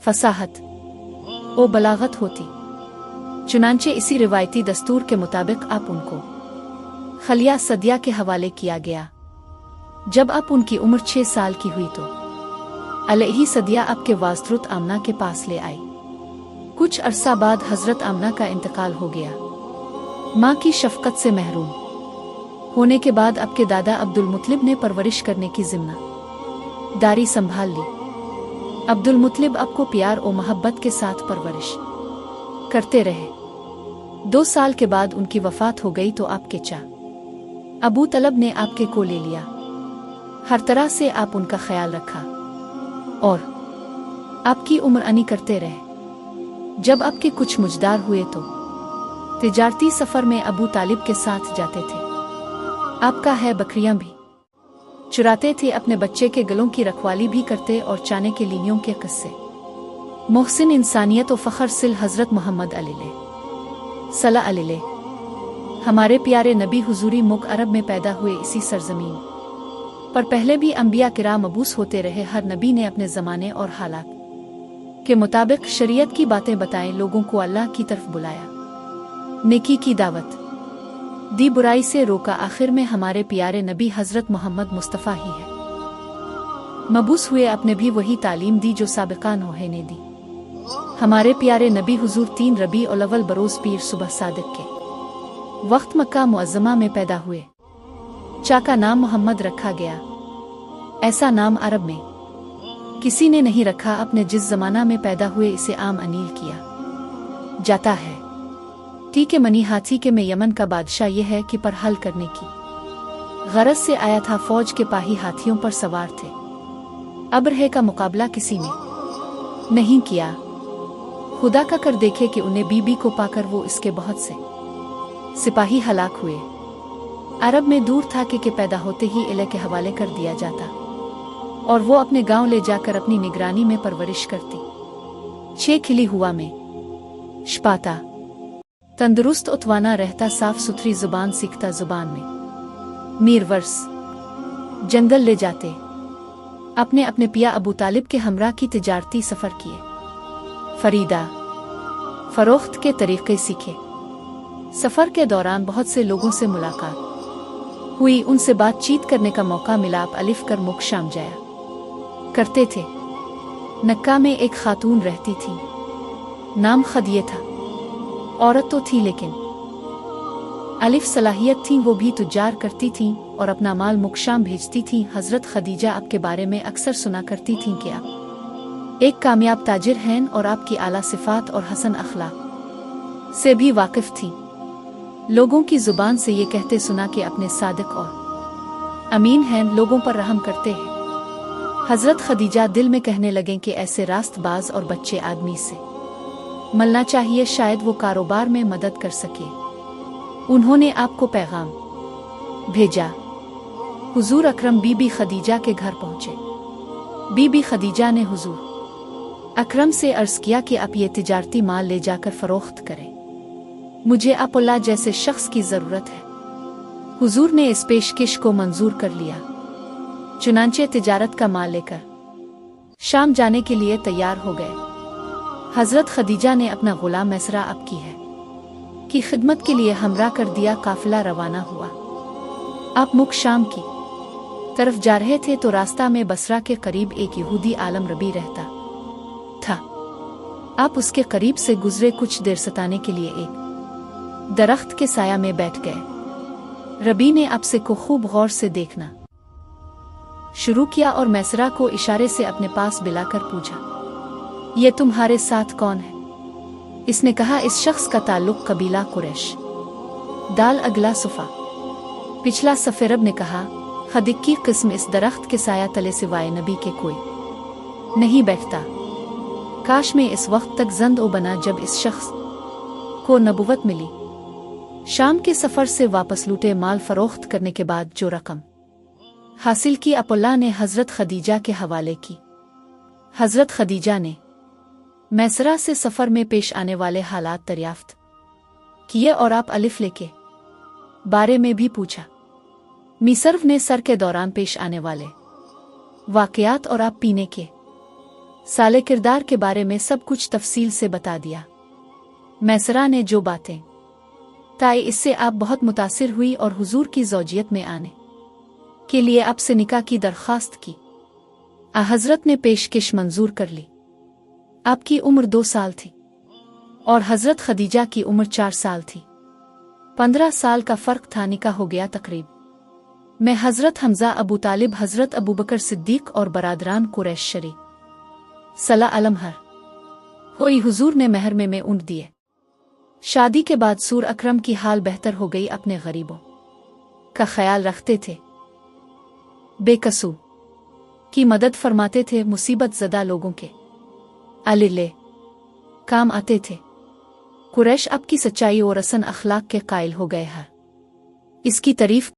फसाहत ओ बलागत होती। चुनांचे इसी रिवायती दस्तूर के मुताबिक आप उनको खलिया सदिया के हवाले किया गया। जब आप उनकी उम्र 6 साल की हुई तो अलैहि सदिया आपके वास्तुत आमना के पास ले आई। कुछ अरसा बाद हजरत आमना का इंतकाल हो गया। माँ की शफकत से महरूम होने के बाद आपके दादा अब्दुल मुत्तलिब ने परवरिश करने की जिम्मेदारी संभाल ली। अब्दुल मुत्तलिब आपको प्यार और मोहब्बत के साथ परवरिश करते रहे। 2 साल के बाद उनकी वफात हो गई तो आपके चा अबू तलब ने आपके को ले लिया। हर तरह से आप उनका ख्याल रखा और आपकी उम्र अनी करते रहे। जब आपके कुछ मुजदार हुए तो तिजारती सफ़र में अबू तालिब के साथ जाते थे। आपका है बकरियां भी चुराते थे, अपने बच्चे के गलों की रखवाली भी करते और चाने के लीनियों के किस्से। मोहसिन इंसानियत और फ़ख्र सिल हज़रत मोहम्मद सल्लल्लाहु अलैहि हमारे प्यारे नबी हुजूरी मुल्क अरब में पैदा हुए इसी सरजमीन पर पहले भी अंबिया किराम मबूस होते रहे। हर नबी ने अपने ज़माने और हालात के मुताबिक शरीयत की बातें बताएं, लोगों को अल्लाह की तरफ बुलाया, नेकी की दावत दी, बुराई से रोका। आखिर में हमारे प्यारे नबी हज़रत मोहम्मद मुस्तफ़ा ही है मबूस हुए, अपने भी वही तालीम दी जो साबिक़ा नूह ने दी। हमारे प्यारे नबी हुजूर 3 रबी उल अव्वल बरोज़ पीर सुबह सादिक के वक्त मक्का मुअज़्ज़मा में पैदा हुए। चा का नाम मोहम्मद रखा गया। ऐसा नाम अरब में किसी ने नहीं रखा। अपने जिस जमाना में पैदा हुए इसे आम अनील किया जाता है। टी के मनी हाथी के में यमन का बादशाह यह है कि पर हल करने की गरज से आया था। फौज के पाही हाथियों पर सवार थे। अब्रहे का मुकाबला किसी ने नहीं किया। खुदा का कर देखे कि उन्हें बीबी को पाकर वो इसके बहुत से सिपाही हलाक हुए। अरब में दूर था कि पैदा होते ही इले के हवाले कर दिया जाता और वो अपने गांव ले जाकर अपनी निगरानी में परवरिश करती। 6 खिली हुआ में शपाता तंदुरुस्त उतवाना रहता, साफ सुथरी जुबान सीखता, जुबान में मीर वर्स जंगल ले जाते। अपने अपने पिया अबू तालिब के हमरा की तिजारती सफ़र किए, फरीदा फरोख्त के तरीक़े सीखे। सफ़र के दौरान बहुत से लोगों से मुलाकात हुई, उनसे बातचीत करने का मौका मिला। आप अलिफ कर मुख शाम जाया करते थे। नक्का में एक खातून रहती थी, नाम खदिये था। औरत तो थी लेकिन अलिफ सलाहियत थी, वो भी तुजार करती थीं और अपना माल मुकशाम भेजती थीं। हज़रत खदीजा आपके बारे में अक्सर सुना करती थीं कि आप एक कामयाब ताजिर हैं और आपकी आला सिफ़ात और हसन अखलाक से भी वाकिफ़ थीं। लोगों की ज़ुबान से ये कहते सुना कि अपने सादिक और अमीन हैं, लोगों पर रहम करते हैं। हज़रत खदीजा दिल में कहने लगें कि ऐसे रास्तबाज और बच्चे आदमी से मिलना चाहिए, शायद वो कारोबार में मदद कर सके। उन्होंने आपको पैगाम भेजा। हुजूर अकरम बीबी खदीजा के घर पहुँचे। बीबी खदीजा ने हुजूर अकरम से अर्ज़ किया कि आप ये तिजारती माल ले जाकर फ़रोख्त करें, मुझे आप अल्लाह जैसे शख्स की ज़रूरत है। हुजूर ने इस पेशकश को मंजूर कर लिया। चुनांचे तिजारत का माल लेकर शाम जाने के लिए तैयार हो गए। हज़रत खदीजा ने अपना ग़ुलाम मैसरा आपकी है की खिदमत के लिए हमरा कर दिया। काफ़िला रवाना हुआ। आप मुख शाम की तरफ जा रहे थे तो रास्ता में बसरा के करीब एक यहूदी आलम रबी रहता था। आप उसके करीब से गुजरे। कुछ देर सताने के लिए एक दरख्त के साया में बैठ गए। रबी ने आपसे को खूब गौर से देखना शुरू किया और मैसरा को इशारे से अपने पास बुलाकर पूछा, ये तुम्हारे साथ कौन है? इसने कहा, इस शख्स का ताल्लुक कबीला कुरैश। दाल अगला सुफा पिछला सफ़े। रब ने कहा, खदिक की किस्म इस दरख्त के साया तले सिवाय नबी के कोई नहीं बैठता। काश में इस वक्त तक ज़िंदा बना जब इस शख्स को नबुवत मिली। शाम के सफ़र से वापस लूटे माल फ़रोख्त करने के बाद जो रकम हासिल की अल्लाह ने हज़रत खदीजा के हवाले की। हज़रत खदीजा ने मैसरा से सफ़र में पेश आने वाले हालात दरियाफ्त किए और आप अलिफ लेके बारे में भी पूछा। मिसर्व ने सर के दौरान पेश आने वाले वाक़यात और आप पीने के साले किरदार के बारे में सब कुछ तफसील से बता दिया। मैसरा ने जो बातें ताई इससे आप बहुत मुतासिर हुई और हुजूर की ज़ौजियत में आने के लिए आपसे निकाह की दरख्वास्त की। हज़रत ने पेशकश मंजूर कर ली। आपकी उम्र 2 साल थी और हज़रत खदीजा की उम्र 4 साल थी। 15 साल का फ़र्क था। निकाह हो गया तकरीब में हज़रत हमज़ा, अबू तालिब, हज़रत अबू बकर सिद्दीक और बरादरान कुरैश शरीफ सला अलमहर होई। हुजूर ने महर में ऊँट दिए। शादी के बाद सूर अकरम की हाल बेहतर हो गई। अपने गरीबों का ख्याल रखते थे, बेकसूर की मदद फरमाते थे, मुसीबत ज़दा लोगों के अलिले काम आते थे। कुरैश अब की सच्चाई और हसन अखलाक के कायल हो गए हैं। इसकी तारीफ